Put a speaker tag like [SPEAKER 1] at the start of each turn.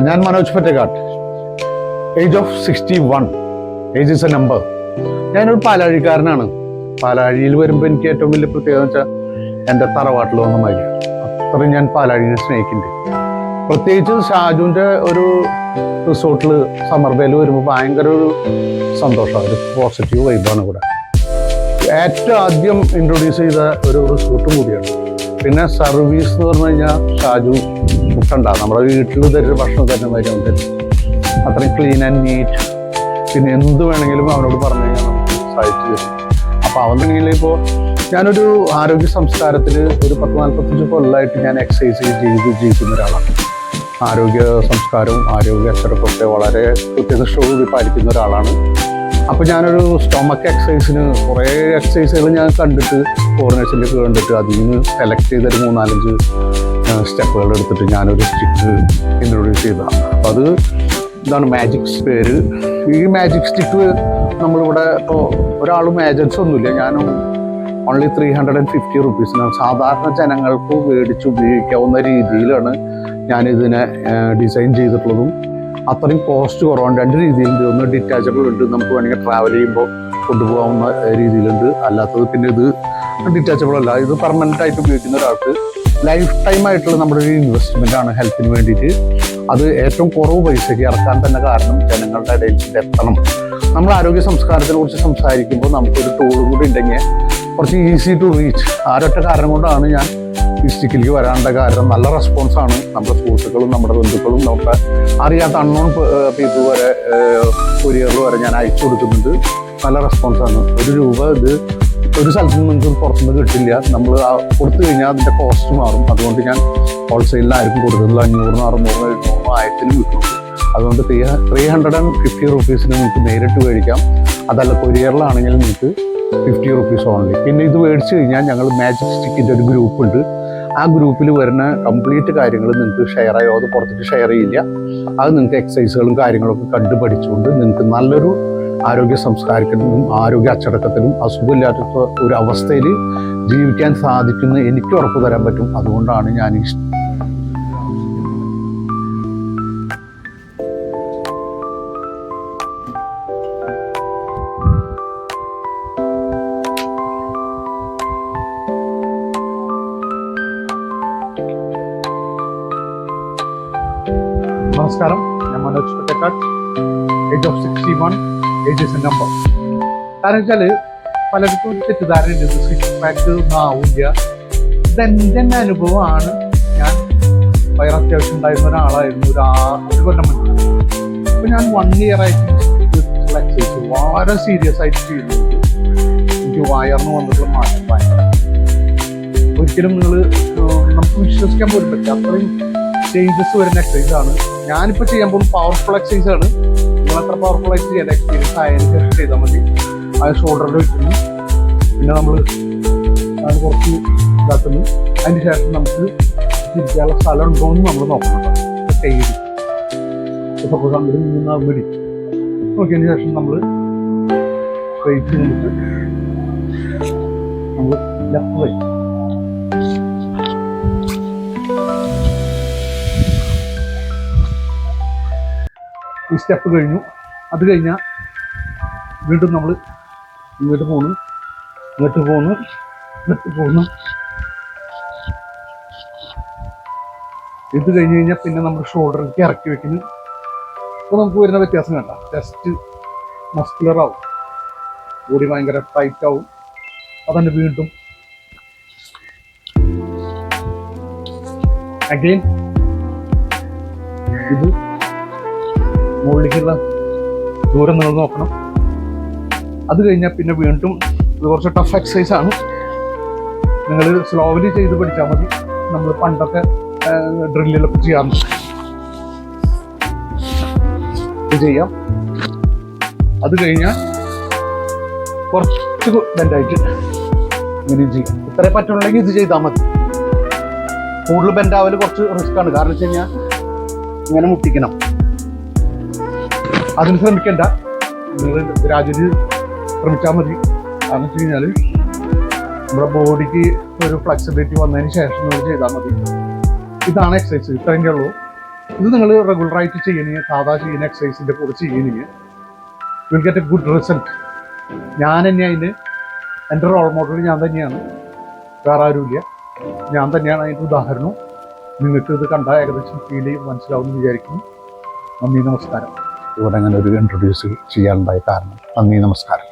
[SPEAKER 1] ഞാൻ Manoj Fattekkad. Age of 61. Age is a number. ഞാനൊരു പാലാഴിക്കാരനാണ്. പാലാഴിയിൽ വരുമ്പോൾ എനിക്ക് ഏറ്റവും വലിയ പ്രത്യേകത വെച്ചാൽ എൻ്റെ തറവാട്ടിൽ വന്ന മാതിരി അത്രയും ഞാൻ പാലാഴിനെ സ്നേഹിക്കുന്നുണ്ട്. പ്രത്യേകിച്ച് ഷാജുവിൻ്റെ ഒരു റിസോർട്ടിൽ സമ്മർബേയിൽ വരുമ്പോൾ ഭയങ്കര ഒരു സന്തോഷമാണ്, ഒരു പോസിറ്റീവ് വൈബാണ് ഇവിടെ. ഏറ്റവും ആദ്യം ഇൻട്രൊഡ്യൂസ് ചെയ്ത ഒരു റിസോർട്ടും കൂടിയാണ്. പിന്നെ സർവീസ് എന്ന് പറഞ്ഞു കഴിഞ്ഞാൽ ഷാജു ഫുഡുണ്ടാകും, നമ്മുടെ വീട്ടിൽ തരുന്ന ഭക്ഷണം തന്നെ മാതിരി അത്രയും ക്ലീൻ ആൻഡ് നീറ്റ്. പിന്നെ എന്ത് വേണമെങ്കിലും അവനോട് പറഞ്ഞു കഴിഞ്ഞാൽ നമുക്ക് സഹായിച്ചു തരും. അപ്പോൾ അവന്നുണ്ടെങ്കിൽ ഇപ്പോൾ ഞാനൊരു ആരോഗ്യ സംസ്കാരത്തിൽ ഒരു 40-45 കൊല്ലമായിട്ട് ഞാൻ എക്സസൈസ് ചെയ്ത് ജീവിക്കുന്ന ഒരാളാണ്. ആരോഗ്യ സംസ്കാരവും ആരോഗ്യ അച്ചടക്കമൊക്കെ വളരെ കൃത്യനിഷ്ഠയോടുകൂടി പാലിക്കുന്ന ഒരാളാണ്. അപ്പോൾ ഞാനൊരു സ്റ്റൊമക്ക് എക്സസൈസിന് കുറേ എക്സസൈസുകൾ ഞാൻ കണ്ടിട്ട് ഫോറിനേഴ്സിൻ്റെ കണ്ടിട്ട് അതിൽ നിന്ന് സെലക്ട് ചെയ്തൊരു 3-4 സ്റ്റെപ്പുകൾ എടുത്തിട്ട് ഞാനൊരു സ്റ്റിക്ക് ഇൻട്രൊഡ്യൂസ് ചെയ്തതാണ്. അപ്പോൾ അത് ഇതാണ് മാജിക്സ് പേര്. ഈ മാജിക് സ്റ്റിക്ക് നമ്മളിവിടെ ഇപ്പോൾ ഒരാളും ഏജൻസ് ഒന്നുമില്ല, ഞാനും ഓൺലി 350 റുപ്പീസിനാണ് സാധാരണ ജനങ്ങൾക്ക് മേടിച്ച് ഉപയോഗിക്കാവുന്ന രീതിയിലാണ് ഞാനിതിനെ ഡിസൈൻ ചെയ്തിട്ടുള്ളതും. അത്രയും കോസ്റ്റ് കുറവാണ്. 2 രീതിയിലുണ്ട്. ഒന്ന് ഡിറ്റാച്ചബിൾ ഉണ്ട്, നമുക്ക് വേണമെങ്കിൽ ട്രാവൽ ചെയ്യുമ്പോൾ കൊണ്ടുപോകാവുന്ന രീതിയിലുണ്ട്. അല്ലാത്തത് പിന്നെ ഇത് ഡിറ്റാച്ചബിൾ അല്ല, ഇത് പെർമനൻ്റ് ആയിട്ട് ഉപയോഗിക്കുന്ന ഒരാൾക്ക് ലൈഫ് ടൈം ആയിട്ടുള്ള നമ്മുടെ ഒരു ഇൻവെസ്റ്റ്മെൻ്റ് ആണ് ഹെൽത്തിന് വേണ്ടിയിട്ട്. അത് ഏറ്റവും കുറവ് പൈസയ്ക്ക് ഇറക്കാൻ തന്നെ കാരണം ജനങ്ങളുടെ ഇടയിൽ എത്തണം. നമ്മൾ ആരോഗ്യ സംസ്കാരത്തിനെ കുറിച്ച് സംസാരിക്കുമ്പോൾ നമുക്കൊരു ടൂളും കൂടി ഉണ്ടെങ്കിൽ കുറച്ച് ഈസി ടു റീച്ച്. ആരൊറ്റ കാരണം കൊണ്ടാണ് ഞാൻ ഈ സ്റ്റിക്കിലേക്ക് വരാനുള്ള കാരണം. നല്ല റെസ്പോൺസാണ് നമ്മുടെ സുഹൃത്തുക്കളും നമ്മുടെ ബന്ധുക്കളും നമ്മുടെ അറിയാത്ത അൺനോൺ പീപ്പിൾ വരെ കൊറിയറിൽ വരെ ഞാൻ അയച്ചു കൊടുക്കുന്നുണ്ട്. നല്ല റെസ്പോൺസാണ്. ₹1 ഇത് ഒരു സ്ഥലത്ത് നിന്ന് നിങ്ങൾക്ക് പുറത്തുനിന്ന് കിട്ടില്ല. നമ്മൾ കൊടുത്തു കഴിഞ്ഞാൽ അതിൻ്റെ കോസ്റ്റ് മാറും. അതുകൊണ്ട് ഞാൻ ഹോൾസെയിലിൽ ആർക്കും കൊടുക്കുന്നില്ല. 500, 600, 700, 1000 വിൽക്കുന്നു. അതുകൊണ്ട് 350 റുപ്പീസിന് നിങ്ങൾക്ക് നേരിട്ട് മേടിക്കാം. അതല്ല കൊറിയറിലാണെങ്കിൽ നിങ്ങൾക്ക് 50 റുപ്പീസ് ഓൺലി. പിന്നെ ഇത് മേടിച്ച് കഴിഞ്ഞാൽ ഞങ്ങൾ മാജിക് സ്റ്റിക്കിൻ്റെ ഒരു ഗ്രൂപ്പുണ്ട്. ആ ഗ്രൂപ്പിൽ വരുന്ന കംപ്ലീറ്റ് കാര്യങ്ങൾ നിങ്ങൾക്ക് ഷെയർ ആയോ, അത് പുറത്തേക്ക് ഷെയർ ചെയ്യില്ല. അത് നിങ്ങൾക്ക് എക്സസൈസുകളും കാര്യങ്ങളൊക്കെ കണ്ടു പഠിച്ചുകൊണ്ട് നിങ്ങൾക്ക് നല്ലൊരു ആരോഗ്യ സംസ്കാരത്തിലും ആരോഗ്യ അച്ചടക്കത്തിലും അസുഖമില്ലാത്ത ഒരു അവസ്ഥയിൽ ജീവിക്കാൻ സാധിക്കുന്ന എനിക്ക് ഉറപ്പ് തരാൻ പറ്റും. അതുകൊണ്ടാണ് ഞാൻ ഈ നമസ്കാരം, ഞാൻ Manoj Fattekkad. Age of 61. Age is a number. കാരണം വെച്ചാൽ പലർക്കും തെറ്റിദ്ധാരണയുണ്ട്, ഇത് 6 പാക്ക് ഒന്നും ആവില്ല. ഇതെൻ്റെ അനുഭവമാണ്. ഞാൻ വയറ് അത്യാവശ്യം ഉണ്ടായിരുന്ന ഒരാളായിരുന്നു ഒരു കൊല്ലം മുന്നേ. അപ്പോൾ ഞാൻ 1 ഇയറായിട്ട് എക്സസൈസ് വളരെ സീരിയസ് ആയിട്ട് ചെയ്യുന്നുണ്ട്. എനിക്ക് വയറിന് വന്നിട്ടുള്ള മാറ്റം ഭയങ്കര ഒരിക്കലും നമുക്ക് വിശ്വസിക്കാൻ പോലും പറ്റില്ല. അത്രയും ചേഞ്ചസ് വരുന്ന എക്സസൈസാണ് ഞാനിപ്പോൾ ചെയ്യാൻ പോകുന്നത്. പവർഫുൾ എക്സസൈസാണ്. നിങ്ങൾ എത്ര പവർഫുൾ ആയിട്ട് ചെയ്യാൻ എക്സ്പീരിയൻസ് ആയതിനു ശേഷം ചെയ്താൽ മതി. അത് ഷോൾഡറിൽ വെക്കുന്നു, പിന്നെ നമ്മൾ അത് കുറച്ച് ഇതാക്കുന്നു. അതിന് ശേഷം നമുക്ക് തിരിക്കാനുള്ള സ്ഥലം ഉണ്ടോ എന്ന് നമ്മൾ നോക്കണം. ചെയ്ത് സപ്പോസ് അങ്ങോട്ട് നിന്ന് പിടി നോക്കിയതിന് ശേഷം നമ്മൾ സ്ട്രൈറ്റ് നിന്നിട്ട് നമ്മൾ ലെഫ്റ്റ് വൈ ഈ സ്റ്റെപ്പ് കഴിഞ്ഞു. അത് കഴിഞ്ഞാൽ വീണ്ടും നമ്മൾ ഇങ്ങോട്ട് പോന്നു. ഇത് കഴിഞ്ഞ് കഴിഞ്ഞാൽ പിന്നെ നമ്മൾ ഷോൾഡറിലേക്ക് ഇറക്കി വെക്കുന്നു. അപ്പോൾ നമുക്ക് വരുന്ന വ്യത്യാസം കണ്ട, ചെസ്റ്റ് മസ്കുലർ ആവും, ബോഡി ഭയങ്കര ടൈറ്റ് ആവും. അതന്നെ വീണ്ടും അഗെയിൻ ഇത് മുകളിലേക്കുള്ള ദൂരം നിങ്ങൾ നോക്കണം. അത് കഴിഞ്ഞാൽ പിന്നെ വീണ്ടും ഇത് കുറച്ച് ടഫ് എക്സസൈസ് ആണ്. നിങ്ങൾ സ്ലോലി ചെയ്ത് പഠിച്ചാൽ മതി. നമ്മൾ പണ്ടൊക്കെ ഡ്രില്ലിലൊക്കെ ചെയ്യാറുണ്ട്. ഇത് ചെയ്യാം. അത് കഴിഞ്ഞാൽ കുറച്ച് ബെൻഡായിട്ട് ഇങ്ങനെ ചെയ്യും. ഇത്രേ പറ്റുള്ളെങ്കിൽ ഇത് ചെയ്താൽ മതി. കൂടുതൽ ബെൻഡാവൽ കുറച്ച് റിസ്ക് ആണ്. കാരണം വെച്ച് കഴിഞ്ഞാൽ ഇങ്ങനെ മുട്ടിക്കണം. അതിന് ശ്രമിക്കണ്ട, നിങ്ങൾ ഗ്രാജുവലി ശ്രമിച്ചാൽ മതി. കാരണം വെച്ച് കഴിഞ്ഞാൽ നമ്മുടെ ബോഡിക്ക് ഒരു ഫ്ലെക്സിബിലിറ്റി വന്നതിന് ശേഷം നിങ്ങൾ ചെയ്താൽ മതി. ഇതാണ് എക്സസൈസ്. ഇത്രയും ഉള്ളൂ. ഇത് നിങ്ങൾ റെഗുലറായിട്ട് ചെയ്യണമെങ്കിൽ സാധാ ചെയ്യുന്ന എക്സസൈസിൻ്റെ കൂടെ ചെയ്യണമെങ്കിൽ will get A good result. ഞാൻ തന്നെ അതിന് എൻ്റെ റോൾ മോഡൽ ഞാൻ തന്നെയാണ്, വേറെ ആരുമില്ല. ഞാൻ തന്നെയാണ് അതിൻ്റെ ഉദാഹരണവും. നിങ്ങൾക്ക് ഇത് കണ്ടാൽ ഏകദേശം ഫീൽ ചെയ്യും, മനസ്സിലാവുമെന്ന് വിചാരിക്കുന്നു. നന്ദി, നമസ്കാരം. ഇവിടെ അങ്ങനെ ഒരു ഇൻട്രൊഡ്യൂസ് ചെയ്യാനുണ്ടായ കാരണം. നന്ദി, നമസ്കാരം.